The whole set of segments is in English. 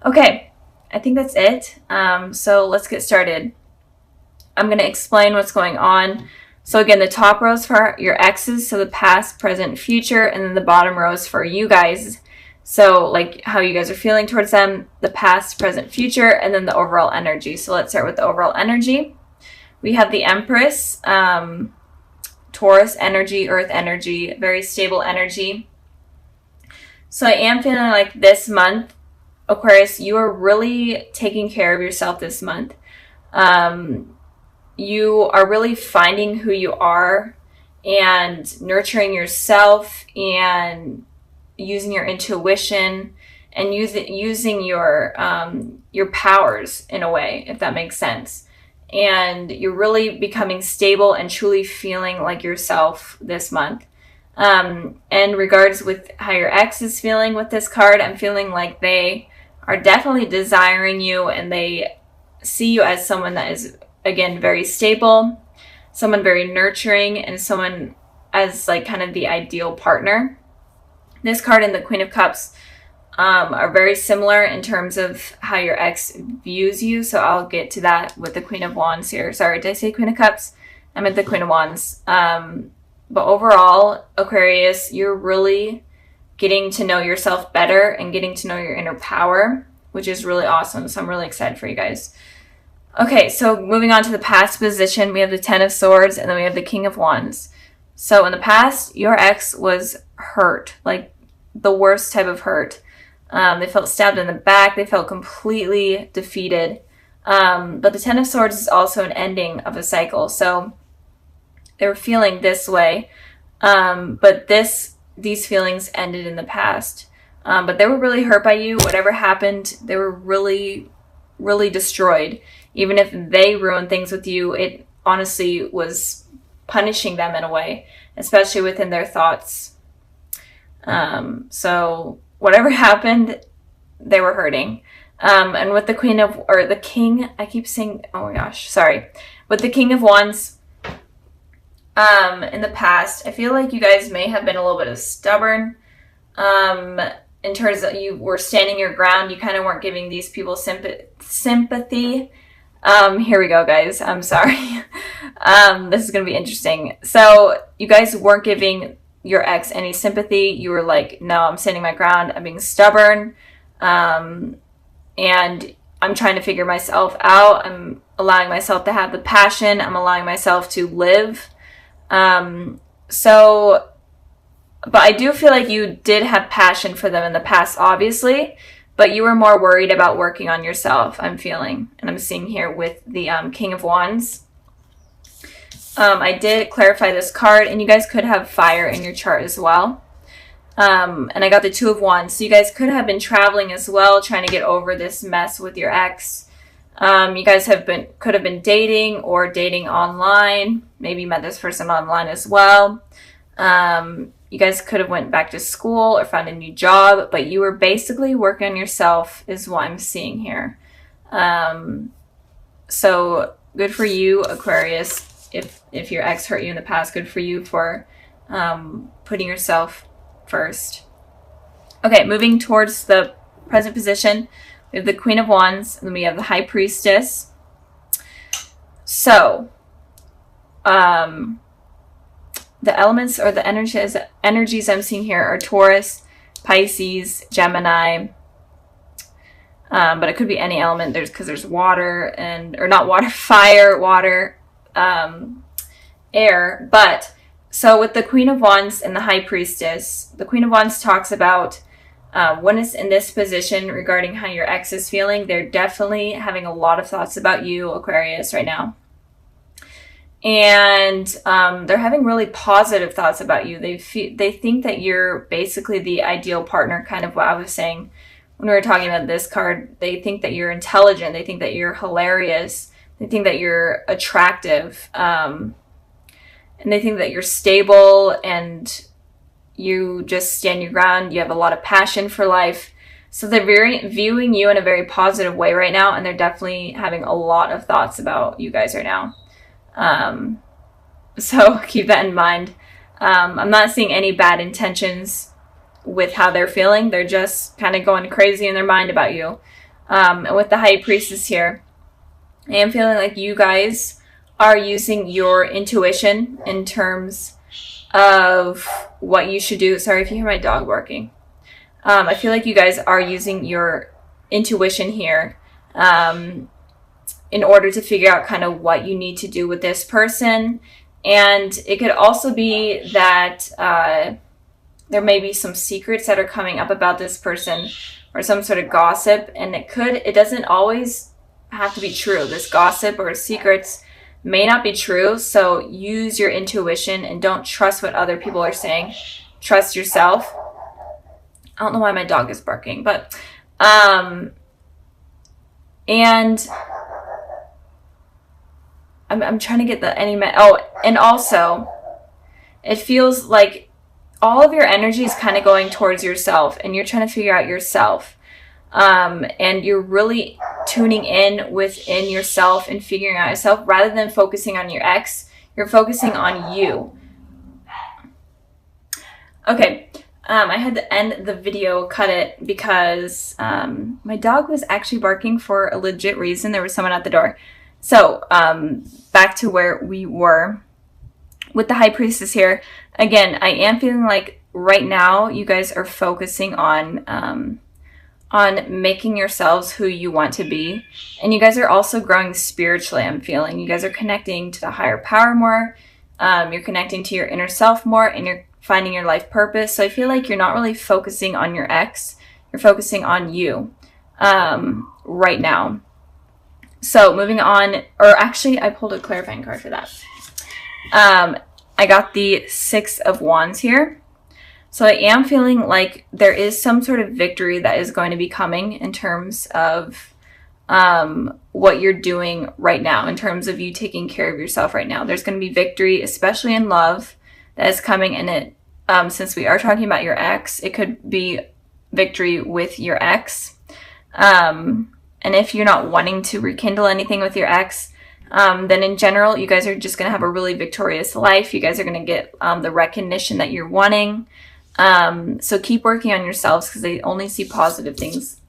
Okay, I think that's it. So let's get started. I'm going to explain what's going on. So again, the top row is for your exes, so the past, present, future, and then the bottom row is for you guys. So like how you guys are feeling towards them, the past, present, future, and then the overall energy. So let's start with the overall energy. We have the Empress, Taurus energy, Earth energy, very stable energy. So I am feeling like this month, Aquarius, you are really taking care of yourself this month. You are really finding who you are and nurturing yourself and using your intuition and using your powers in a way, if that makes sense. And you're really becoming stable and truly feeling like yourself this month. In regards with how your ex is feeling with this card, I'm feeling like they are definitely desiring you and they see you as someone that is, again, very stable, someone very nurturing, and someone as like kind of the ideal partner. This card and the Queen of Cups are very similar in terms of how your ex views you. So I'll get to that with the Queen of Wands here. Sorry, did I say Queen of Cups? I meant the Queen of Wands. But overall, Aquarius, you're really getting to know yourself better and getting to know your inner power, which is really awesome. So I'm really excited for you guys. Okay, so moving on to the past position, we have the Ten of Swords and then we have the King of Wands. So in the past, your ex was hurt, like the worst type of hurt. They felt stabbed in the back. They felt completely defeated. But the Ten of Swords is also an ending of a cycle. So they were feeling this way. But these feelings ended in the past. But they were really hurt by you. Whatever happened, they were really, really destroyed. Even if they ruined things with you, it honestly was punishing them in a way, especially within their thoughts. So whatever happened, they were hurting. And with the the King, I keep saying, oh my gosh, sorry. With the King of Wands, in the past, I feel like you guys may have been a little bit of stubborn. In terms of you were standing your ground, you kind of weren't giving these people sympathy. Here we go, guys. I'm sorry. This is going to be interesting. So you guys weren't giving your ex any sympathy. You were like, no, I'm standing my ground. I'm being stubborn. And I'm trying to figure myself out. I'm allowing myself to have the passion. I'm allowing myself to live. But I do feel like you did have passion for them in the past, obviously, but you were more worried about working on yourself, I'm feeling. And I'm seeing here with the King of Wands. I did clarify this card, and you guys could have fire in your chart as well. And I got the Two of Wands. So you guys could have been traveling as well, trying to get over this mess with your ex. You guys could have been dating or dating online. Maybe you met this person online as well. You guys could have went back to school or found a new job, but you were basically working on yourself is what I'm seeing here. So good for you, Aquarius. If your ex hurt you in the past, good for you for putting yourself first. Okay, moving towards the present position, we have the Queen of Wands, and then we have the High Priestess. So, the elements or the energies I'm seeing here are Taurus, Pisces, Gemini. But it could be any element. Because there's water or not water, fire, water, air. But so with the Queen of Wands and the High Priestess, the Queen of Wands talks about when it's in this position regarding how your ex is feeling. They're definitely having a lot of thoughts about you, Aquarius, right now. And they're having really positive thoughts about you. They think that you're basically the ideal partner, kind of what I was saying when we were talking about this card. They think that you're intelligent. They think that you're hilarious. They think that you're attractive. And they think that you're stable and you just stand your ground. You have a lot of passion for life. So they're viewing you in a very positive way right now. And they're definitely having a lot of thoughts about you guys right now. So keep that in mind. I'm not seeing any bad intentions with how they're feeling. They're just kind of going crazy in their mind about you. And with the High Priestess here, I am feeling like you guys are using your intuition in terms of what you should do. Sorry if you hear my dog barking. I feel like you guys are using your intuition here in order to figure out kind of what you need to do with this person. And it could also be that there may be some secrets that are coming up about this person, or some sort of gossip, and it doesn't always have to be true. This gossip or secrets may not be true, so use your intuition and don't trust what other people are saying. Trust yourself. I don't know why my dog is barking, but and I'm trying to get the and also it feels like all of your energy is kind of going towards yourself, and you're trying to figure out yourself. And you're really tuning in within yourself and figuring out yourself rather than focusing on your ex. You're focusing on you. Okay. I had to end the video, cut it, because my dog was actually barking for a legit reason. There was someone at the door. So back to where we were with the High Priestess here. Again, I am feeling like right now you guys are focusing on making yourselves who you want to be. And you guys are also growing spiritually, I'm feeling. You guys are connecting to the higher power more. You're connecting to your inner self more, and you're finding your life purpose. So I feel like you're not really focusing on your ex. You're focusing on you right now. So moving on, or actually I pulled a clarifying card for that. I got the Six of Wands here. So I am feeling like there is some sort of victory that is going to be coming in terms of what you're doing right now, in terms of you taking care of yourself right now. There's going to be victory, especially in love, that is coming. And it, since we are talking about your ex, it could be victory with your ex. And if you're not wanting to rekindle anything with your ex, then in general, you guys are just going to have a really victorious life. You guys are going to get the recognition that you're wanting. So keep working on yourselves, because they only see positive things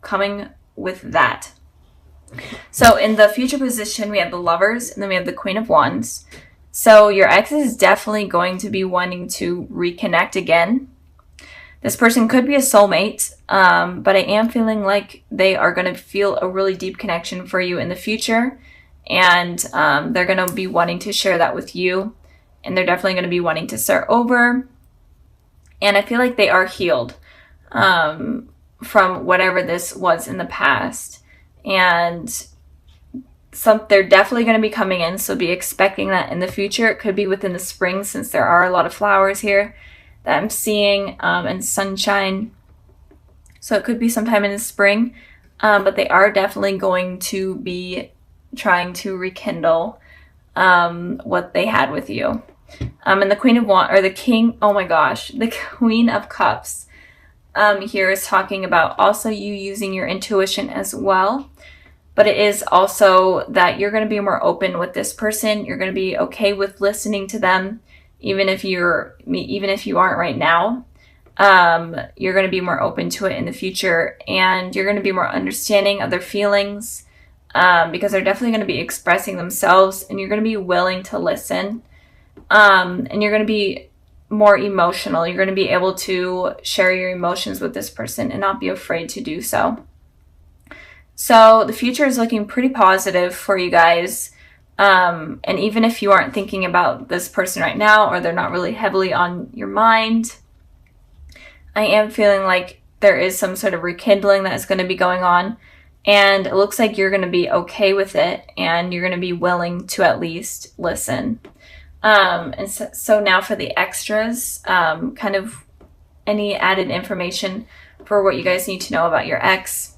coming with that. So in the future position, we have the Lovers, and then we have the Queen of Wands. So your ex is definitely going to be wanting to reconnect again. This person could be a soulmate, but I am feeling like they are going to feel a really deep connection for you in the future. And they're going to be wanting to share that with you. And they're definitely going to be wanting to start over. And I feel like they are healed from whatever this was in the past. And they're definitely going to be coming in, so be expecting that in the future. It could be within the spring, since there are a lot of flowers here that I'm seeing, and sunshine. So it could be sometime in the spring, but they are definitely going to be trying to rekindle what they had with you. And the Queen of Wands, or the King, oh my gosh, the Queen of Cups here is talking about also you using your intuition as well. But it is also that you're going to be more open with this person. You're going to be okay with listening to them, even if you aren't right now. You're going to be more open to it in the future, and you're going to be more understanding of their feelings, because they're definitely going to be expressing themselves, and you're going to be willing to listen. And you're going to be more emotional. You're going to be able to share your emotions with this person and not be afraid to do so. So the future is looking pretty positive for you guys. And even if you aren't thinking about this person right now, or they're not really heavily on your mind, I am feeling like there is some sort of rekindling that is going to be going on. And it looks like you're going to be okay with it, and you're going to be willing to at least listen. And so now for the extras, kind of any added information for what you guys need to know about your ex.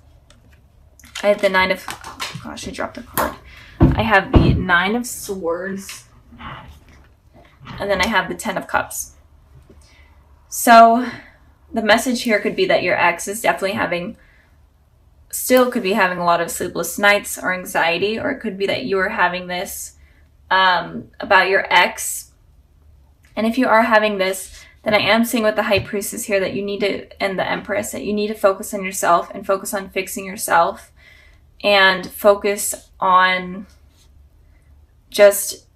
I have the Nine of, oh gosh, I dropped a card. I have the Nine of Swords, and then I have the Ten of Cups. So the message here could be that your ex is definitely still could be having a lot of sleepless nights or anxiety, or it could be that you are having this about your ex. And if you are having this, then I am seeing with the High Priestess here that you need to, and the Empress, that you need to focus on yourself and focus on fixing yourself and focus on just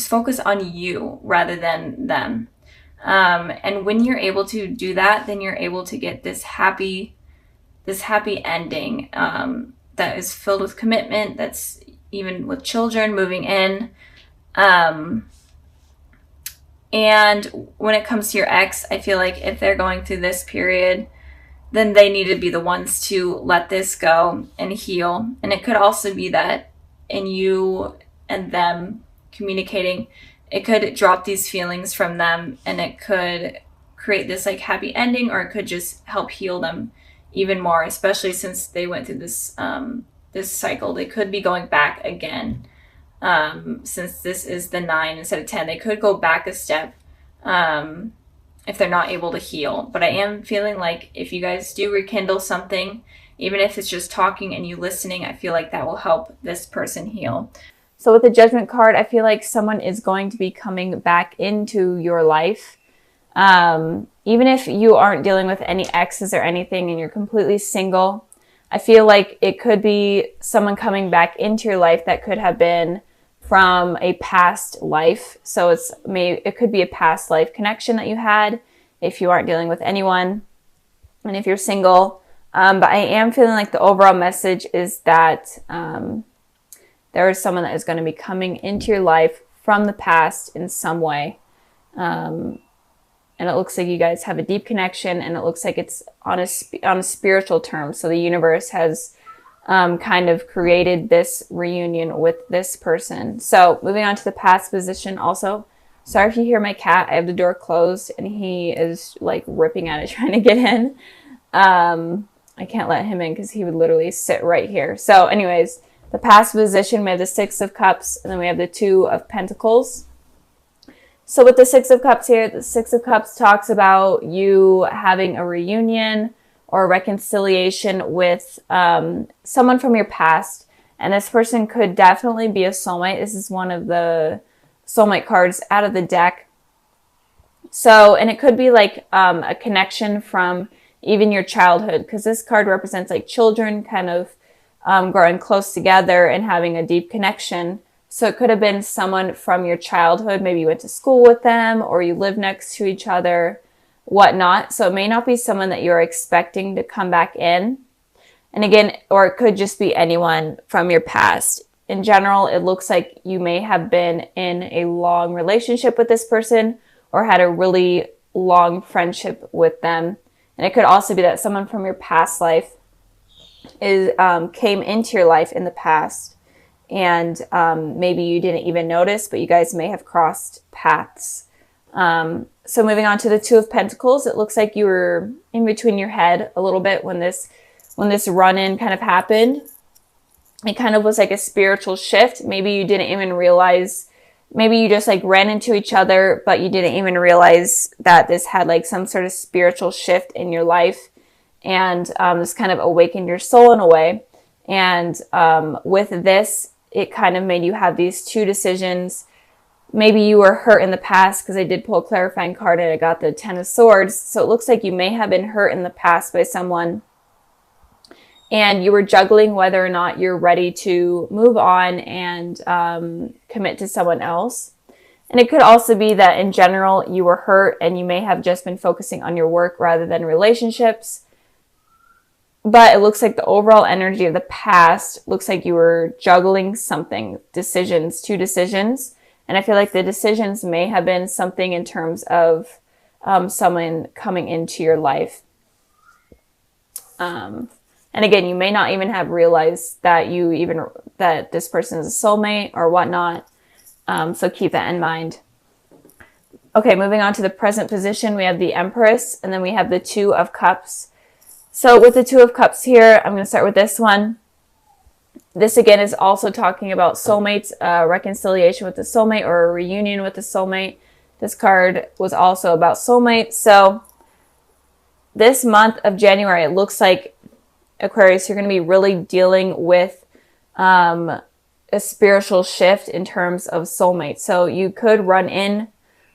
focus on you rather than them. And when you're able to do that, then you're able to get this happy ending that is filled with commitment, that's even with children moving in. And when it comes to your ex, I feel like if they're going through this period, then they need to be the ones to let this go and heal. And it could also be that in you and them communicating, it could drop these feelings from them, and it could create this like happy ending, or it could just help heal them even more, especially since they went through this this cycle. They could be going back again. Since this is the 9 instead of 10, they could go back a step if they're not able to heal. But I am feeling like if you guys do rekindle something, even if it's just talking and you listening, I feel like that will help this person heal. So with the Judgment card, I feel like someone is going to be coming back into your life. Even if you aren't dealing with any exes or anything and you're completely single, I feel like it could be someone coming back into your life that could have been from a past life. So it could be a past life connection that you had if you aren't dealing with anyone and if you're single. But I am feeling like the overall message is that there is someone that is going to be coming into your life from the past in some way. And it looks like you guys have a deep connection, and it looks like it's on a spiritual term. So the universe has kind of created this reunion with this person. So moving on to the past position also. Sorry if you hear my cat. I have the door closed and he is like ripping at it trying to get in. I can't let him in because he would literally sit right here. So anyways, the past position, we have the 6 of Cups, and then we have the 2 of Pentacles. So with the 6 of Cups here, the 6 of Cups talks about you having a reunion or reconciliation with someone from your past. And this person could definitely be a soulmate. This is one of the soulmate cards out of the deck. So, and it could be like a connection from even your childhood, because this card represents like children kind of growing close together and having a deep connection. So it could have been someone from your childhood. Maybe you went to school with them or you live next to each other, whatnot. So it may not be someone that you're expecting to come back in. And again, or it could just be anyone from your past. In general, it looks like you may have been in a long relationship with this person or had a really long friendship with them. And it could also be that someone from your past life came into your life in the past. And maybe you didn't even notice, but you guys may have crossed paths. So moving on to the 2 of Pentacles, it looks like you were in between your head a little bit when this run-in kind of happened. It kind of was like a spiritual shift. Maybe you didn't even realize, maybe you just like ran into each other, but you didn't even realize that this had like some sort of spiritual shift in your life. And this kind of awakened your soul in a way. And with this, it kind of made you have these 2 decisions. Maybe you were hurt in the past, because I did pull a clarifying card and I got the 10 of Swords. So it looks like you may have been hurt in the past by someone. And you were juggling whether or not you're ready to move on and commit to someone else. And it could also be that in general, you were hurt and you may have just been focusing on your work rather than relationships. But it looks like the overall energy of the past looks like you were juggling something, 2 decisions. And I feel like the decisions may have been something in terms of someone coming into your life. And again, you may not even have realized that that this person is a soulmate or whatnot. So keep that in mind. Okay, moving on to the present position, we have the Empress, and then we have the 2 of Cups. So with the 2 of Cups here, I'm going to start with this one. This again is also talking about soulmates, reconciliation with the soulmate or a reunion with the soulmate. This card was also about soulmates. So this month of January, it looks like, Aquarius, you're going to be really dealing with a spiritual shift in terms of soulmates. So you could run in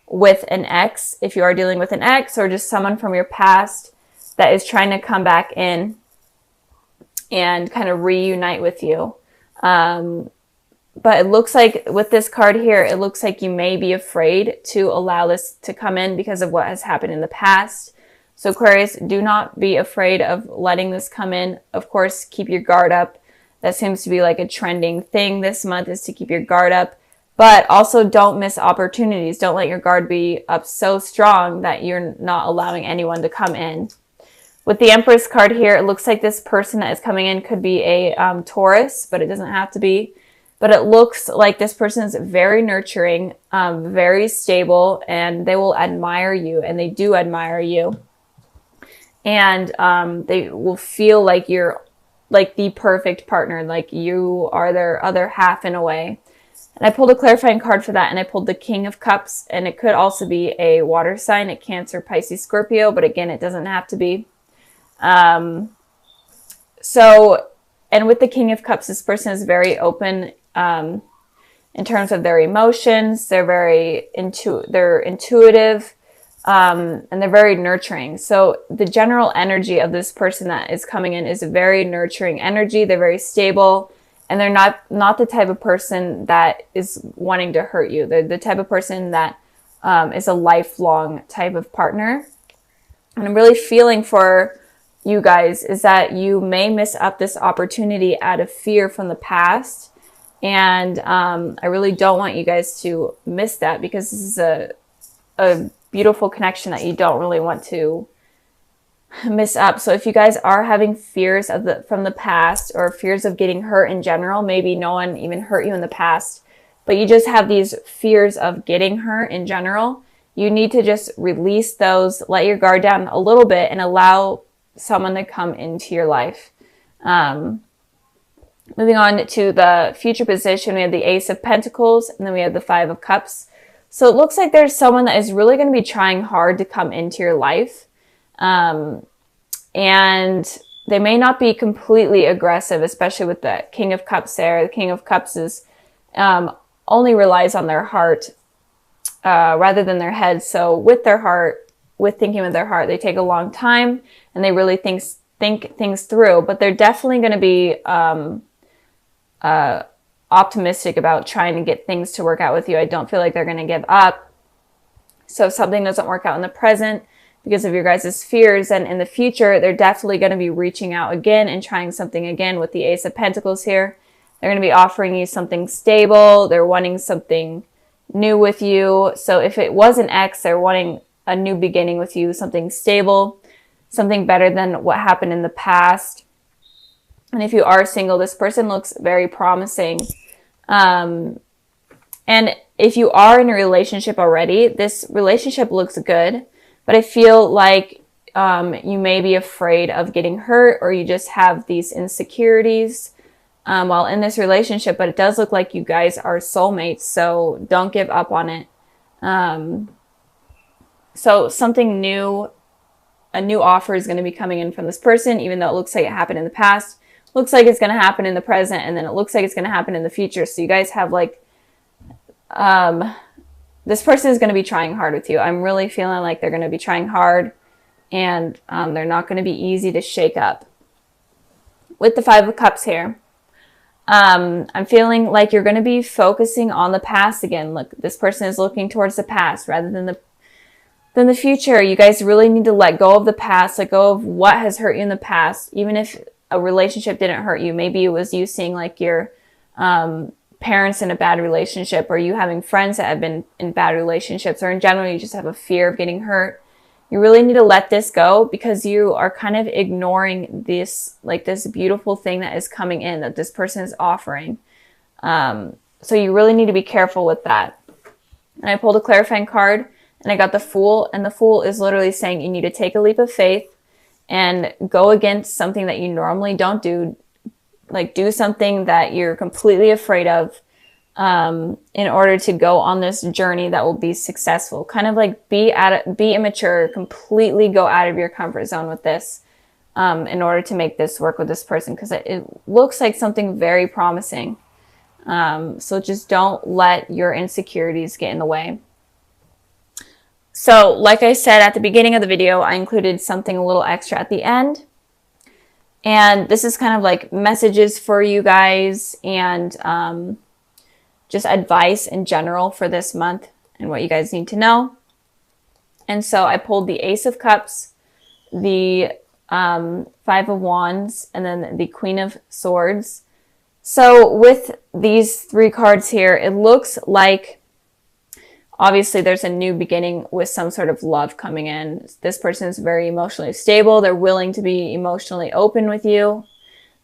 with an ex, if you are dealing with an ex, or just someone from your past that is trying to come back in and kind of reunite with you. But it looks like with this card here, it looks like you may be afraid to allow this to come in because of what has happened in the past. So Aquarius, do not be afraid of letting this come in. Of course, keep your guard up. That seems to be like a trending thing this month, is to keep your guard up. But also don't miss opportunities. Don't let your guard be up so strong that you're not allowing anyone to come in. With the Empress card here, it looks like this person that is coming in could be a Taurus, but it doesn't have to be. But it looks like this person is very nurturing, very stable, and they will admire you, and they do admire you. And they will feel like you're like the perfect partner, like you are their other half in a way. And I pulled a clarifying card for that, and I pulled the King of Cups, and it could also be a water sign, a Cancer, Pisces, Scorpio, but again, it doesn't have to be. And with the King of Cups, this person is very open in terms of their emotions. They're very they're intuitive, and they're very nurturing. So the general energy of this person that is coming in is a very nurturing energy. They're very stable, and they're not the type of person that is wanting to hurt you. They're the type of person that is a lifelong type of partner. And I'm really feeling for you guys is that you may miss up this opportunity out of fear from the past. And I really don't want you guys to miss that, because this is a beautiful connection that you don't really want to miss up. So if you guys are having fears from the past, or fears of getting hurt in general, maybe no one even hurt you in the past, but you just have these fears of getting hurt in general, you need to just release those, let your guard down a little bit, and allow someone to come into your life. Moving on to the future position, we have the Ace of Pentacles, and then we have the Five of Cups. So it looks like there's someone that is really going to be trying hard to come into your life. And they may not be completely aggressive, especially with the King of Cups there. The King of Cups is only relies on their heart rather than their head. So with their heart, with thinking with their heart, they take a long time, and they really think things through. But they're definitely going to be optimistic about trying to get things to work out with you. I don't feel like they're going to give up. So if something doesn't work out in the present because of your guys' fears, and in the future, they're definitely going to be reaching out again and trying something again with the Ace of Pentacles here. They're going to be offering you something stable. They're wanting something new with you. So if it was an ex, they're wanting a new beginning with you, something stable, something better than what happened in the past. And if you are single, this person looks very promising. And if you are in a relationship already, this relationship looks good. But I feel like you may be afraid of getting hurt, or you just have these insecurities while in this relationship. But it does look like you guys are soulmates, so don't give up on it. So something new, a new offer is going to be coming in from this person, even though it looks like it happened in the past. Looks like it's going to happen in the present, and then it looks like it's going to happen in the future. So you guys have like, this person is going to be trying hard with you. I'm really feeling like they're going to be trying hard, and they're not going to be easy to shake up. With the Five of Cups here, I'm feeling like you're going to be focusing on the past again. Look, this person is looking towards the past rather than the future. You guys really need to let go of the past, let go of what has hurt you in the past. Even if a relationship didn't hurt you, maybe it was you seeing like your parents in a bad relationship, or you having friends that have been in bad relationships, or in general you just have a fear of getting hurt. You really need to let this go, because you are kind of ignoring this, like this beautiful thing that is coming in, that this person is offering. So you really need to be careful with that. And I pulled a clarifying card, and I got the Fool, and the Fool is literally saying you need to take a leap of faith and go against something that you normally don't do. Like do something that you're completely afraid of in order to go on this journey that will be successful. Kind of like be immature, completely go out of your comfort zone with this in order to make this work with this person, because it looks like something very promising. So just don't let your insecurities get in the way. So like I said at the beginning of the video, I included something a little extra at the end. And this is kind of like messages for you guys and just advice in general for this month and what you guys need to know. And so I pulled the Ace of Cups, the Five of Wands, and then the Queen of Swords. So with these three cards here, it looks like obviously there's a new beginning with some sort of love coming in. This person is very emotionally stable. They're willing to be emotionally open with you,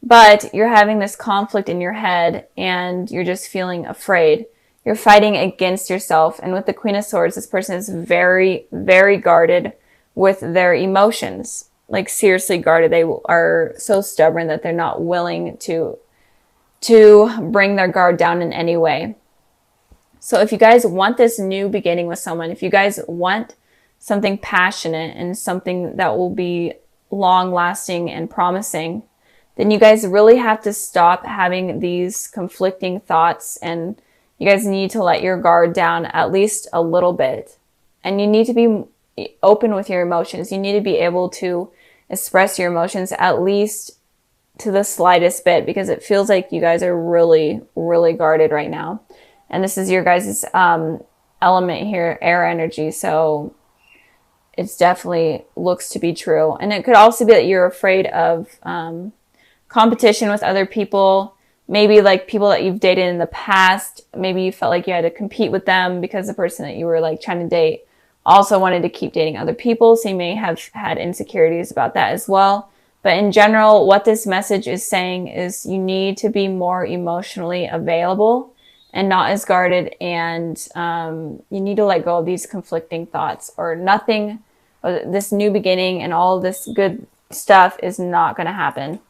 but you're having this conflict in your head and you're just feeling afraid. You're fighting against yourself. And with the Queen of Swords, this person is very, very guarded with their emotions. Like seriously guarded. They are so stubborn that they're not willing to bring their guard down in any way. So if you guys want this new beginning with someone, if you guys want something passionate and something that will be long lasting and promising, then you guys really have to stop having these conflicting thoughts, and you guys need to let your guard down at least a little bit. And you need to be open with your emotions. You need to be able to express your emotions at least to the slightest bit, because it feels like you guys are really, really guarded right now. And this is your guys' element here, air energy. So it's definitely looks to be true. And it could also be that you're afraid of competition with other people. Maybe like people that you've dated in the past. Maybe you felt like you had to compete with them because the person that you were like trying to date also wanted to keep dating other people. So you may have had insecurities about that as well. But in general, what this message is saying is you need to be more emotionally available and not as guarded. And you need to let go of these conflicting thoughts, or nothing, or this new beginning and all this good stuff is not going to happen.